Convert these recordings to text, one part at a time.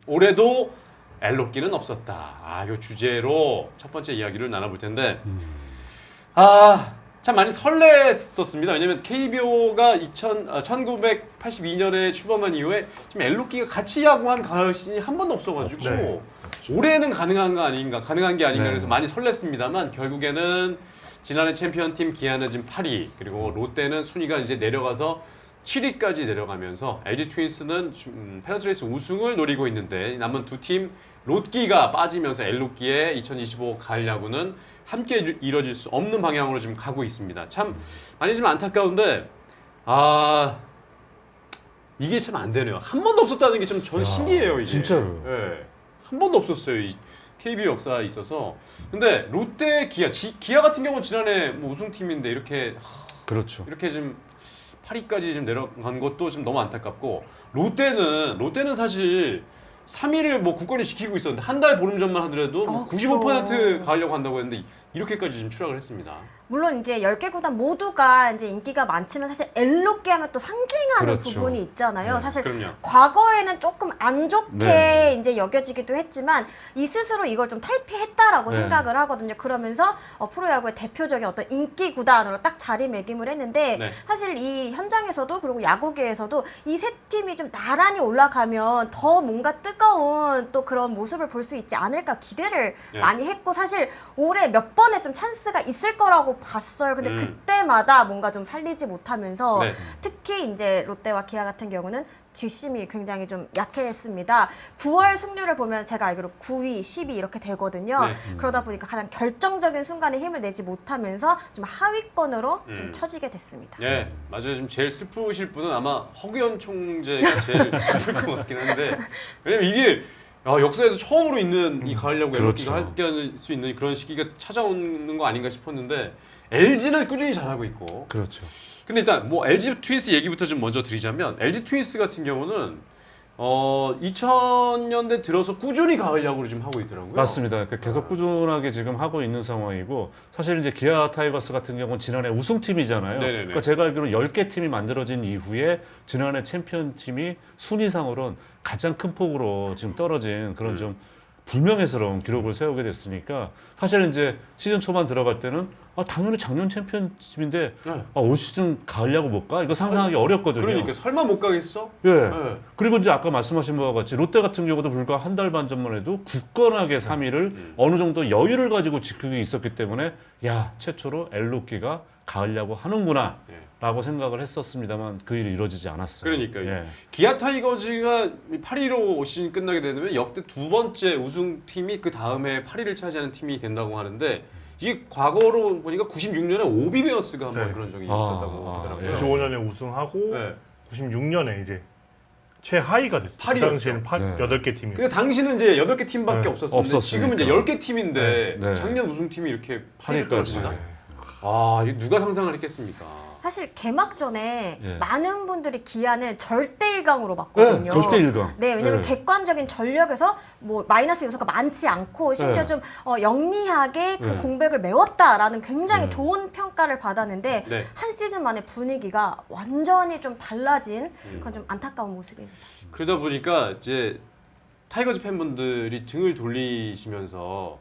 올해도 엘로끼는 없었다. 이 주제로 첫 번째 이야기를 나눠볼 텐데 참 많이 설렜었습니다. 왜냐면 KBO가 1982년에 출범한 이후에 지금 엘로끼가 같이 야구한 가을 시즌이 한 번도 없어가지고 네. 올해는 가능한 게 아닌가 네. 그래서 많이 설렜습니다만 결국에는 지난해 챔피언팀 기아는 지금 8위 그리고 롯데는 순위가 이제 내려가서 7위까지 내려가면서 LG 트윈스는 페넌트레이스 우승을 노리고 있는데 남은 두 팀 롯기가 빠지면서 엘로끼의 2025 가을 야구는 함께 이뤄질 수 없는 방향으로 지금 가고 있습니다. 참 많이 좀 안타까운데 이게 참 안 되네요. 한 번도 없었다는 게 좀 전 신기해요. 이게. 진짜로. 예. 한 번도 없었어요. 이 KBO 역사에 있어서. 근데 롯데, 기아 같은 경우는 지난해 뭐 우승팀인데 그렇죠. 이렇게 좀 8위까지 좀 내려간 것도 좀 너무 안타깝고 롯데는 사실 3위를 뭐 굳건히 지키고 있었는데 한 달 보름 전만 하더라도 뭐 95% 가려고 한다고 했는데 이렇게까지 좀 추락을 했습니다. 물론 이제 10개 구단 모두가 이제 인기가 많지만 사실 엘로끼 하면 또 상징하는 그렇죠. 부분이 있잖아요. 네, 사실 그럼요. 과거에는 조금 안 좋게 네. 이제 여겨지기도 했지만 이 스스로 이걸 좀 탈피했다라고 네. 생각을 하거든요. 그러면서 프로야구의 대표적인 어떤 인기 구단으로 딱 자리매김을 했는데 네. 사실 이 현장에서도 그리고 야구계에서도 이 세 팀이 좀 나란히 올라가면 더 뭔가 뜨거운 또 그런 모습을 볼 수 있지 않을까 기대를 네. 많이 했고 사실 올해 몇 번의 좀 찬스가 있을 거라고 봤어요. 근데 음. 그때마다 뭔가 좀 살리지 못하면서 네. 특히 이제 롯데와 기아 같은 경우는 뒷심이 굉장히 좀 약해했습니다. 9월 승률을 보면 제가 알기로 9위, 10위 이렇게 되거든요. 네. 그러다 보니까 가장 결정적인 순간에 힘을 내지 못하면서 좀 하위권으로 좀 처지게 됐습니다. 예, 맞아요. 지금 제일 슬프실 분은 아마 허규현 총재가 제일 슬플 것 같긴 한데 왜냐면 이게 역사에서 처음으로 있는 이 가을 야구 그렇죠. 엘로끼가 함께 할 수 있는 그런 시기가 찾아오는 거 아닌가 싶었는데 LG는 꾸준히 잘하고 있고 그렇죠. 근데 일단 뭐 LG 트윈스 얘기부터 좀 먼저 드리자면 LG 트윈스 같은 경우는 2000년대 들어서 꾸준히 가을 야구를 지금 하고 있더라고요. 맞습니다. 그러니까 계속 꾸준하게 지금 하고 있는 상황이고 사실 이제 기아 타이거스 같은 경우는 지난해 우승팀이잖아요. 네네네. 그러니까 제가 알기로 10개 팀이 만들어진 이후에 지난해 챔피언 팀이 순위상으로는 가장 큰 폭으로 지금 떨어진 그런 좀 불명예스러운 기록을 세우게 됐으니까 사실 이제 시즌 초반 들어갈 때는 당연히 작년 챔피언팀인데 네. 올 시즌 가을 야구 못 가? 이거 상상하기 어렵거든요. 그러니까 설마 못 가겠어? 예. 네. 그리고 이제 아까 말씀하신 바와 같이 롯데 같은 경우도 불과 한 달 반 전만 해도 굳건하게 3위를 어느 정도 여유를 가지고 지키고 있었기 때문에 최초로 엘로끼가 가을 야구 하는구나 라고 생각을 했었습니다만 그 일이 이루어지지 않았어요. 그러니까요. 예. 기아 타이거즈가 8위로 시즌 끝나게 되면 역대 두 번째 우승팀이 그 다음에 8위를 차지하는 팀이 된다고 하는데 이게 과거로 보니까 96년에 오비베어스가 한번 네. 그런 적이 있었다고 아, 하더라고요. 예. 95년에 우승하고 네. 96년에 이제 최하위가 됐어요. 그 8위였죠. 당시에는 네. 8개 팀이었어요. 그 당시는 이제 8개 팀밖에 네. 없었는데 없었으니까. 지금은 이제 10개 팀인데 네. 작년 우승팀이 이렇게 8위를 8위까지. 떨어진다? 이거 누가 상상을 했겠습니까? 사실 개막 전에 예. 많은 분들이 기아는 절대 1강으로 봤거든요. 절대 1강. 네, 왜냐면 네. 객관적인 전력에서 뭐 마이너스 요소가 많지 않고 심지어 네. 좀 영리하게 그 네. 공백을 메웠다라는 굉장히 네. 좋은 평가를 받았는데 네. 한 시즌 만에 분위기가 완전히 좀 달라진 그런 좀 안타까운 모습입니다. 그러다 보니까 이제 타이거즈 팬분들이 등을 돌리시면서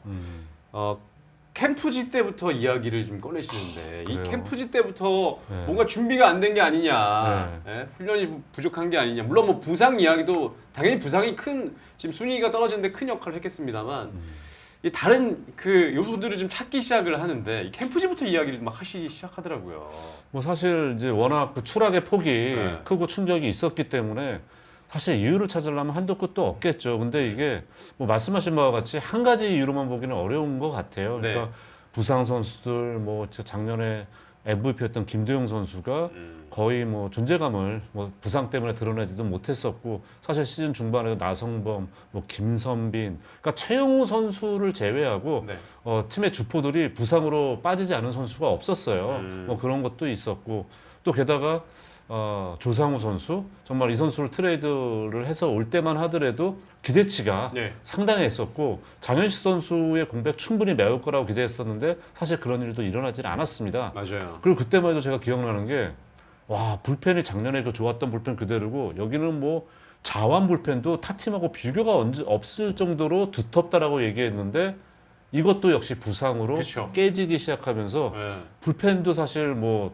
캠프지 때부터 이야기를 좀 꺼내시는데 이 그래요? 캠프지 때부터 네. 뭔가 준비가 안 된 게 아니냐, 예? 훈련이 부족한 게 아니냐. 물론 뭐 부상 이야기도 당연히 부상이 지금 순위가 떨어지는데 큰 역할을 했겠습니다만 이 다른 그 요소들을 좀 찾기 시작을 하는데 이 캠프지부터 이야기를 막 하시기 시작하더라고요. 뭐 사실 이제 워낙 그 추락의 폭이 네. 크고 충격이 있었기 때문에 사실 이유를 찾으려면 한도 끝도 없겠죠. 근데 이게 뭐 말씀하신 바와 같이 한 가지 이유로만 보기는 어려운 것 같아요. 그러니까 네. 부상 선수들 뭐 작년에 MVP였던 김도영 선수가 거의 뭐 존재감을 뭐 부상 때문에 드러내지도 못했었고 사실 시즌 중반에도 나성범, 뭐 김선빈, 그러니까 최용우 선수를 제외하고 네. 팀의 주포들이 부상으로 빠지지 않은 선수가 없었어요. 뭐 그런 것도 있었고 또 게다가 조상우 선수 정말 이 선수를 트레이드를 해서 올 때만 하더라도 기대치가 네. 상당히 했었고 장현식 선수의 공백 충분히 메울 거라고 기대했었는데 사실 그런 일도 일어나질 않았습니다. 맞아요. 그리고 그때만 해도 제가 기억나는 게 불펜이 작년에 그 좋았던 불펜 그대로고 여기는 뭐 자완 불펜도 타 팀하고 비교가 없을 정도로 두텁다라고 얘기했는데 이것도 역시 부상으로 그쵸. 깨지기 시작하면서 네. 불펜도 사실 뭐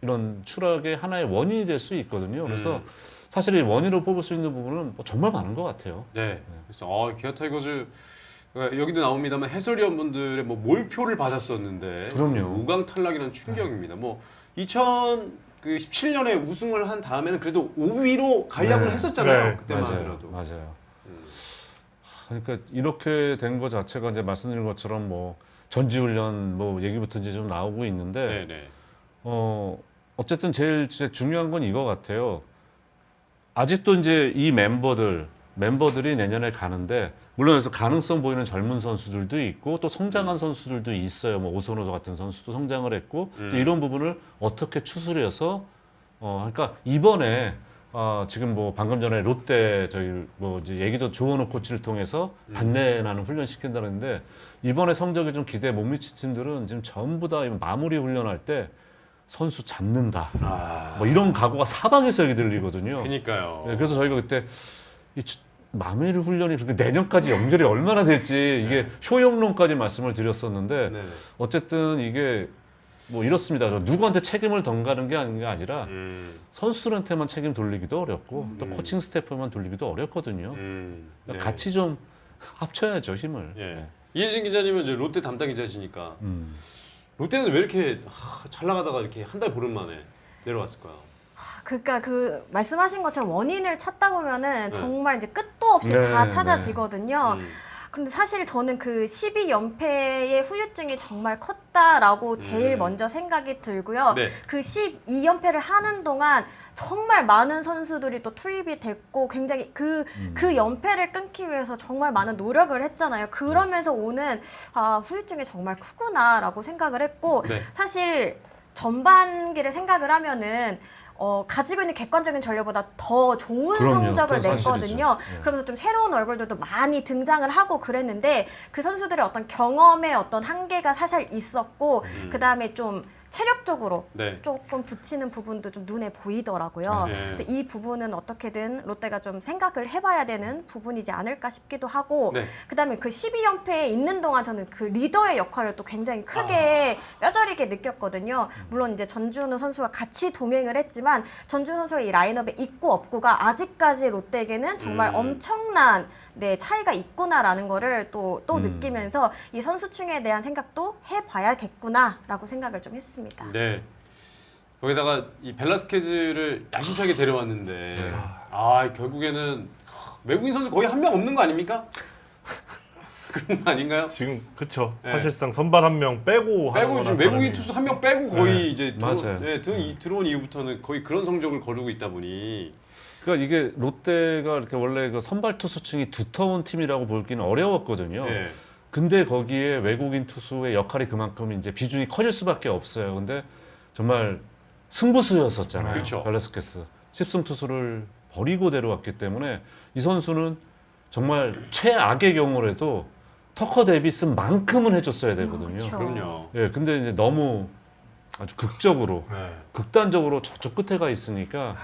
이런 추락의 하나의 원인이 될 수 있거든요. 그래서 사실 이 원인으로 뽑을 수 있는 부분은 뭐 정말 많은 것 같아요. 네. 그래서 기아 타이거즈 여기도 나옵니다만 해설위원분들의 뭐 몰표를 받았었는데 그럼요. 5강 탈락이라는 충격입니다. 뭐 2017년에 우승을 한 다음에는 그래도 5위로 간략을 네. 했었잖아요. 네. 그때만 하더라도. 맞아요. 그러니까 이렇게 된 것 자체가 이제 말씀드린 것처럼 뭐 전지훈련 뭐 얘기부터 이제 좀 나오고 있는데 네네. 어쨌든 제일 진짜 중요한 건 이거 같아요. 아직도 이제 이 멤버들이 내년에 가는데 물론 그래서 가능성 보이는 젊은 선수들도 있고 또 성장한 선수들도 있어요. 뭐 오선호 같은 선수도 성장을 했고 이제 이런 부분을 어떻게 추스려서 그러니까 이번에 지금 뭐 방금 전에 롯데 저희 뭐 이제 얘기도 조원호 코치를 통해서 반내나는 훈련 시킨다는데 이번에 성적이 좀 기대에 못 미친 팀들은 지금 전부 다 마무리 훈련할 때 선수 잡는다. 뭐 이런 각오가 사방에서 얘기 들리거든요. 그러니까요. 네, 그래서 저희가 그때 이 마무리 훈련이 그렇게 내년까지 연결이 얼마나 될지 이게 효용론까지 말씀을 드렸었는데 네. 어쨌든 이게 뭐 이렇습니다. 누구한테 책임을 던가는 게 아니라 선수들한테만 책임 돌리기도 어렵고 또 코칭 스태프만 돌리기도 어렵거든요. 그러니까 네. 같이 좀 합쳐야죠 힘을. 예. 네. 이혜진 기자님은 이제 롯데 담당 기자시니까 롯데는 왜 이렇게 잘 나가다가 이렇게 한 달 보름 만에 내려왔을까요? 그러니까 그 말씀하신 것처럼 원인을 찾다 보면은 네. 정말 이제 끝도 없이 네, 다 네. 찾아지거든요. 근데 사실 저는 그 12연패의 후유증이 정말 컸다라고 제일 먼저 생각이 들고요. 네. 그 12연패를 하는 동안 정말 많은 선수들이 또 투입이 됐고 굉장히 그 연패를 끊기 위해서 정말 많은 노력을 했잖아요. 그러면서 오는 후유증이 정말 크구나라고 생각을 했고 네. 사실 전반기를 생각을 하면은 가지고 있는 객관적인 전력보다 더 좋은 그럼요. 성적을 그건 냈거든요. 사실이죠. 네. 그러면서 좀 새로운 얼굴들도 많이 등장을 하고 그랬는데 그 선수들의 어떤 경험의 어떤 한계가 사실 있었고 그 다음에 좀 체력적으로 네. 조금 붙이는 부분도 좀 눈에 보이더라고요. 네. 그래서 이 부분은 어떻게든 롯데가 좀 생각을 해봐야 되는 부분이지 않을까 싶기도 하고 네. 그다음에 그 12연패에 있는 동안 저는 그 리더의 역할을 또 굉장히 크게 뼈저리게 느꼈거든요. 물론 이제 전준우 선수와 같이 동행을 했지만 전준우 선수의 이 라인업의 있고 없고가 아직까지 롯데에게는 정말 엄청난 차이가 있구나라는 거를 또 느끼면서 이 선수층에 대한 생각도 해봐야겠구나라고 생각을 좀 했습니다. 네. 거기다가 이 벨라스케즈를 야심차게 데려왔는데 네. 결국에는 외국인 선수 거의 한 명 없는 거 아닙니까? 그런 거 아닌가요? 지금 그쵸. 네. 사실상 선발 한 명 빼고 하는 빼고 거나 지금 외국인 다름이- 투수 한 명 빼고 거의 네. 이제 맞아요. 들어온 이후부터는 거의 그런 성적을 거두고 있다 보니 그러니까 이게 롯데가 이렇게 원래 그 선발 투수층이 두터운 팀이라고 보기는 어려웠거든요. 네. 근데 거기에 외국인 투수의 역할이 그만큼 이제 비중이 커질 수밖에 없어요. 근데 정말 승부수였었잖아요. 그렇죠. 벨라스케스 10승 투수를 버리고 데려왔기 때문에 이 선수는 정말 최악의 경우라도 터커 데이비스만큼은 해줬어야 되거든요. 그렇죠. 그럼요. 예, 근데 이제 너무 아주 극적으로, 네. 극단적으로 저쪽 끝에 가 있으니까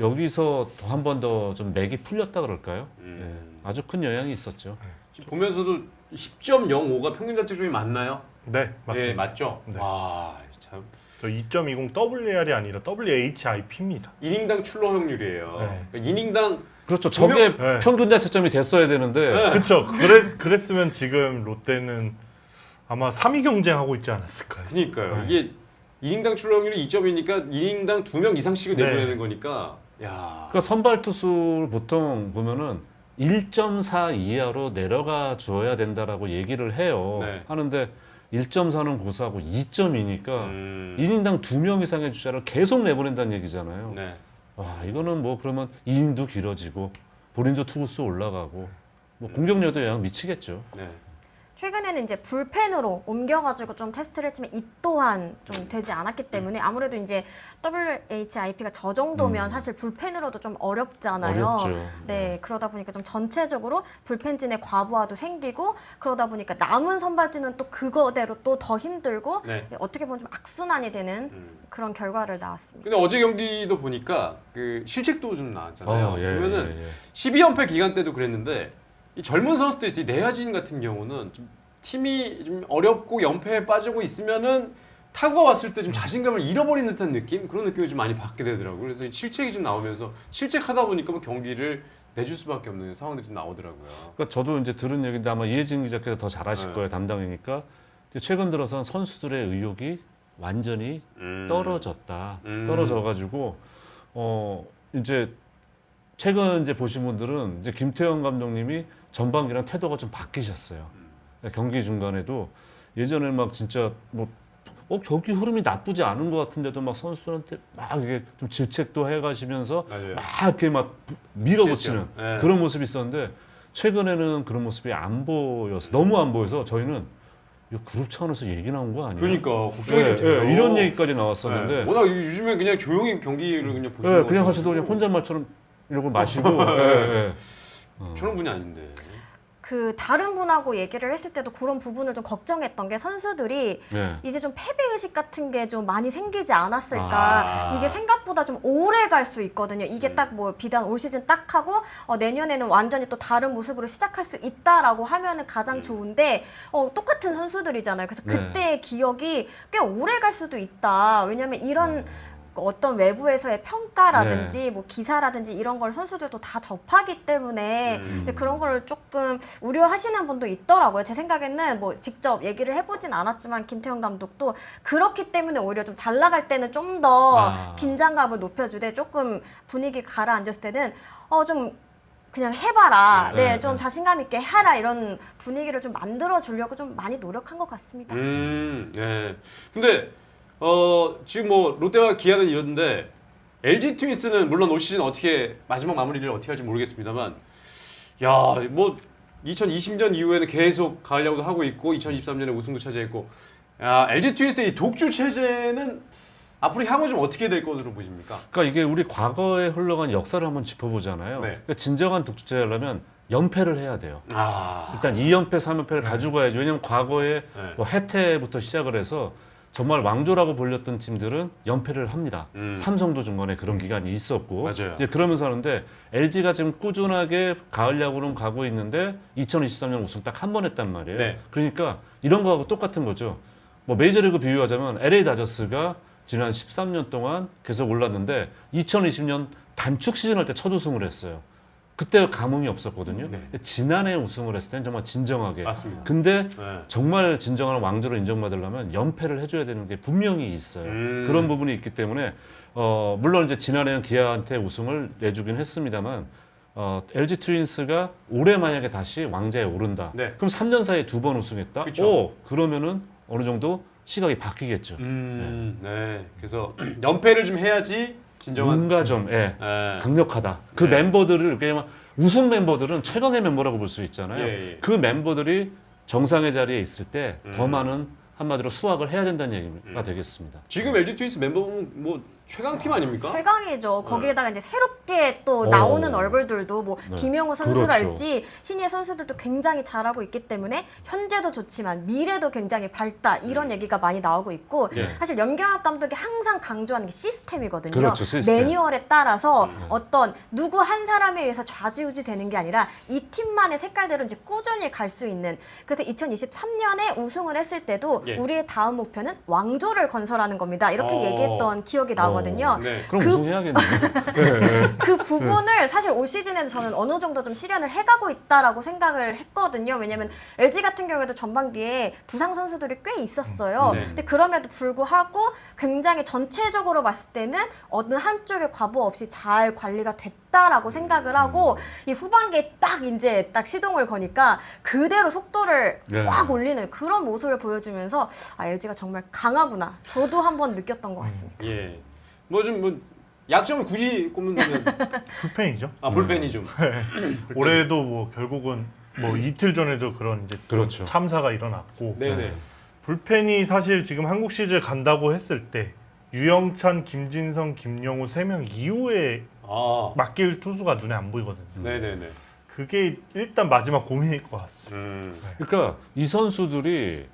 여기서 또 한 번 더 좀 맥이 풀렸다 그럴까요? 예, 아주 큰 영향이 있었죠. 지금 보면서도 10.05가 평균 자책점이 맞나요? 네, 맞습니다. 네, 맞죠. 네. 와, 참 저 2.20 WAR이 아니라 WHIP입니다. 이닝당 출루 확률이에요. 네. 그러니까 이닝당 그렇죠. 저게 네. 평균 자책점이 됐어야 되는데 그렇죠. 그랬으면 지금 롯데는 아마 3위 경쟁하고 있지 않았을까요? 그러니까요. 네. 이게 이닝당 출루 확률이 2점이니까 이닝당 2명 이상씩을 네. 내보내는 거니까 야. 그러니까 선발 투수 보통 보면은 1.4 이하로 내려가 주어야 된다라고 얘기를 해요. 네. 하는데 1.4는 고사하고 2.2니까 음. 이닝당 2명 이상의 주자를 계속 내보낸다는 얘기잖아요. 네. 와, 이거는 뭐 그러면 이닝도 길어지고 본인도 투구수 올라가고 뭐 공격력도 영향 미치겠죠. 네. 최근에는 이제 불펜으로 옮겨가지고 좀 테스트를 했지만 이 또한 좀 되지 않았기 때문에 아무래도 이제 WHIP가 저 정도면 사실 불펜으로도 좀 어렵잖아요. 어렵죠. 네, 그러다 보니까 좀 전체적으로 불펜진의 과부하도 생기고 그러다 보니까 남은 선발진은 또 그거대로 또 더 힘들고 네. 어떻게 보면 좀 악순환이 되는 그런 결과를 나왔습니다. 근데 어제 경기도 보니까 그 실책도 좀 나왔잖아요. 예, 그러면은 예, 예. 12연패 기간 때도 그랬는데 이 젊은 선수들이 이 내야진 같은 경우는 좀 팀이 좀 어렵고 연패에 빠지고 있으면은 타구가 왔을 때 좀 자신감을 잃어버린 듯한 느낌? 그런 느낌을 좀 많이 받게 되더라고요. 그래서 이 실책이 좀 나오면서 실책하다 보니까 뭐 경기를 내줄 수밖에 없는 상황들이 좀 나오더라고요. 그러니까 저도 이제 들은 얘기인데 아마 이혜진 기자께서 더 잘하실 네. 거예요, 담당이니까. 최근 들어선 선수들의 의욕이 완전히 떨어졌다. 떨어져가지고 이제 최근 이제 보신 분들은 이제 김태형 감독님이 전반기랑 태도가 좀 바뀌셨어요. 경기 중간에도 예전에 막 진짜 뭐 경기 흐름이 나쁘지 않은 것 같은데도 막 선수들한테 막 이게 좀 질책도 해가시면서 맞아요. 막 이렇게 막 밀어붙이는 네. 그런 모습이 있었는데 최근에는 그런 모습이 안 보여서 너무 안 보여서 저희는 이거 그룹 차원에서 얘기 나온 거 아니에요? 그러니까 걱정이 예, 좀 돼요. 예, 이런 얘기까지 나왔었는데 네. 워낙 요즘에 그냥 조용히 경기를 그냥 보시는 예, 것 그냥 같아가지고. 하셔도 그냥 혼잣말처럼 이러고 마시고 예, 예. 저런 분이 아닌데. 그 다른 분하고 얘기를 했을 때도 그런 부분을 좀 걱정했던 게 선수들이 예. 이제 좀 패배 의식 같은 게 좀 많이 생기지 않았을까. 아. 이게 생각보다 좀 오래 갈 수 있거든요. 이게 딱 뭐 비단 올 시즌 딱 하고 내년에는 완전히 또 다른 모습으로 시작할 수 있다라고 하면은 가장 좋은데 똑같은 선수들이잖아요. 그래서 네. 그때의 기억이 꽤 오래 갈 수도 있다. 왜냐하면 이런 어떤 외부에서의 평가라든지 뭐 기사라든지 이런 걸 선수들도 다 접하기 때문에 근데 그런 걸 조금 우려하시는 분도 있더라고요. 제 생각에는 뭐 직접 얘기를 해보진 않았지만 김태형 감독도 그렇기 때문에 오히려 좀 잘 나갈 때는 좀 더 긴장감을 높여주되 조금 분위기 가라앉았을 때는 좀 그냥 해봐라. 네, 좀 자신감 있게 해라. 이런 분위기를 좀 만들어 주려고 좀 많이 노력한 것 같습니다. 예. 근데 지금 뭐 롯데와 기아는 이런데 LG 트윈스는 물론 올 시즌 어떻게 마지막 마무리를 어떻게 할지 모르겠습니다만 야, 뭐 2020년 이후에는 계속 가을 야구도 하고 있고 2023년에 우승도 차지했고 야, LG 트윈스의 이 독주 체제는 앞으로 향후 좀 어떻게 될 것으로 보십니까? 그러니까 이게 우리 과거에 흘러간 역사를 한번 짚어보잖아요. 네. 그러니까 진정한 독주체하려면 연패를 해야 돼요. 아, 일단 2연패, 3연패를 가지고 가야죠. 왜냐면 과거에 네. 뭐 해태부터 시작을 해서 정말 왕조라고 불렸던 팀들은 연패를 합니다. 삼성도 중간에 그런 기간이 있었고 맞아요. 이제 그러면서 하는데 LG가 지금 꾸준하게 가을 야구는 가고 있는데 2023년 우승 딱 한 번 했단 말이에요. 네. 그러니까 이런 거하고 똑같은 거죠. 뭐 메이저리그 비유하자면 LA 다저스가 지난 13년 동안 계속 올랐는데 2020년 단축 시즌 할 때 첫 우승을 했어요. 그때 감흥이 없었거든요. 네. 지난해 우승을 했을 때는 정말 진정하게. 맞습니다. 근데 네. 정말 진정한 왕조로 인정받으려면 연패를 해줘야 되는 게 분명히 있어요. 그런 부분이 있기 때문에 물론 이제 지난해는 기아한테 우승을 내주긴 했습니다만 LG 트윈스가 올해 만약에 다시 왕좌에 오른다. 네. 그럼 3년 사이에 2번 우승했다. 그쵸. 그러면은 어느 정도 시각이 바뀌겠죠. 네. 그래서 연패를 좀 해야지 진정한 뭔가 좀 예. 강력하다. 그 네. 멤버들을 그냥 우승 멤버들은 최강의 멤버라고 볼 수 있잖아요. 예. 그 멤버들이 정상의 자리에 있을 때 더 많은 한마디로 수확을 해야 된다는 얘기가 되겠습니다. 지금 LG 트윈스 멤버 보면 뭐 최강팀 아닙니까? 최강이죠. 거기에다가 이제 새롭게 또 나오는 어. 얼굴들도 뭐 네. 김영우 선수랄지 그렇죠. 신예 선수들도 굉장히 잘하고 있기 때문에 현재도 좋지만 미래도 굉장히 밝다 이런 얘기가 많이 나오고 있고 예. 사실 염경엽 감독이 항상 강조하는 게 시스템이거든요. 그렇죠, 시스템. 매뉴얼에 따라서 어떤 누구 한 사람에 의해서 좌지우지 되는 게 아니라 이 팀만의 색깔대로 이제 꾸준히 갈 수 있는 그래서 2023년에 우승을 했을 때도 예. 우리의 다음 목표는 왕조를 건설하는 겁니다. 이렇게 어. 얘기했던 기억이 나거든요. 네. 그럼 그- 우승해야겠네요. 그 부분을 사실 올 시즌에도 저는 어느 정도 좀 실현을 해가고 있다라고 생각을 했거든요. 왜냐면 LG 같은 경우에도 전반기에 부상 선수들이 꽤 있었어요. 네. 근데 그럼에도 불구하고 굉장히 전체적으로 봤을 때는 어느 한쪽에 과부 없이 잘 관리가 됐다라고 생각을 하고 이 후반기에 딱 이제 딱 시동을 거니까 그대로 속도를 네. 확 올리는 그런 모습을 보여주면서 LG가 정말 강하구나. 저도 한번 느꼈던 것 같습니다. 예. 뭐 약점을 굳이 꼽는다면 불펜이죠. 불펜이 좀. 올해도 뭐 결국은 뭐 이틀 전에도 그런 이제 그렇죠. 참사가 일어났고 네네. 불펜이 사실 지금 한국 시리즈 간다고 했을 때 유영찬, 김진성, 김영우 3명 이후에 아, 맡길 투수가 눈에 안 보이거든요. 네네네. 그게 일단 마지막 고민일 것 같습니다. 그러니까 이 선수들이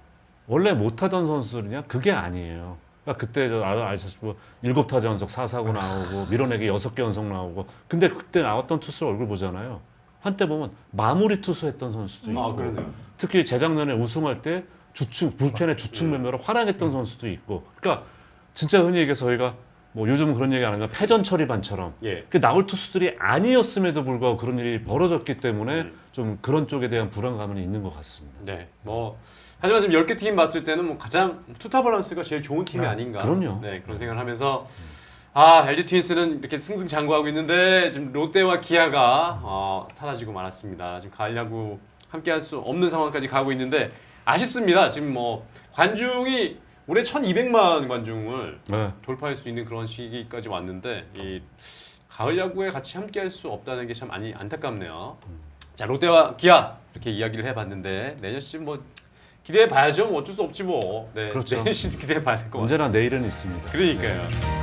원래 못하던 선수들이냐? 그게 아니에요. 그러니까 그때 아시다시피 7타자 연속 4사구 나오고 밀어내기 6개 연속 나오고 근데 그때 나왔던 투수 얼굴 보잖아요. 한때 보면 마무리 투수했던 선수도 있고 아, 그러네요. 특히 재작년에 우승할 때 주축 불펜의 주축 면모로 활약했던 선수도 있고 그러니까 진짜 흔히 얘기해서 저희가 뭐 요즘은 그런 얘기 안 하는 패전 처리반처럼 예. 그 나올 투수들이 아니었음에도 불구하고 그런 일이 벌어졌기 때문에 좀 그런 쪽에 대한 불안감은 있는 것 같습니다. 네. 뭐 하지만 지금 10개 팀 봤을 때는 뭐 가장 투타 밸런스가 제일 좋은 팀이 아닌가. 그럼요. 네, 그런 생각을 하면서 LG 트윈스는 이렇게 승승장구하고 있는데 지금 롯데와 기아가 사라지고 말았습니다. 지금 가을 야구 함께 할 수 없는 상황까지 가고 있는데 아쉽습니다. 지금 뭐 관중이 올해 1,200만 관중을 네. 돌파할 수 있는 그런 시기까지 왔는데 이 가을 야구에 같이 함께 할 수 없다는 게 참 많이 안타깝네요. 자, 롯데와 기아 이렇게 이야기를 해봤는데 내년 시즌 뭐 기대해 봐야죠. 뭐 어쩔 수 없지 뭐. 네, 그렇죠. 내년 시즌 기대해 봐야 될 것 같아요. 언제나 내일은 있습니다. 그러니까요.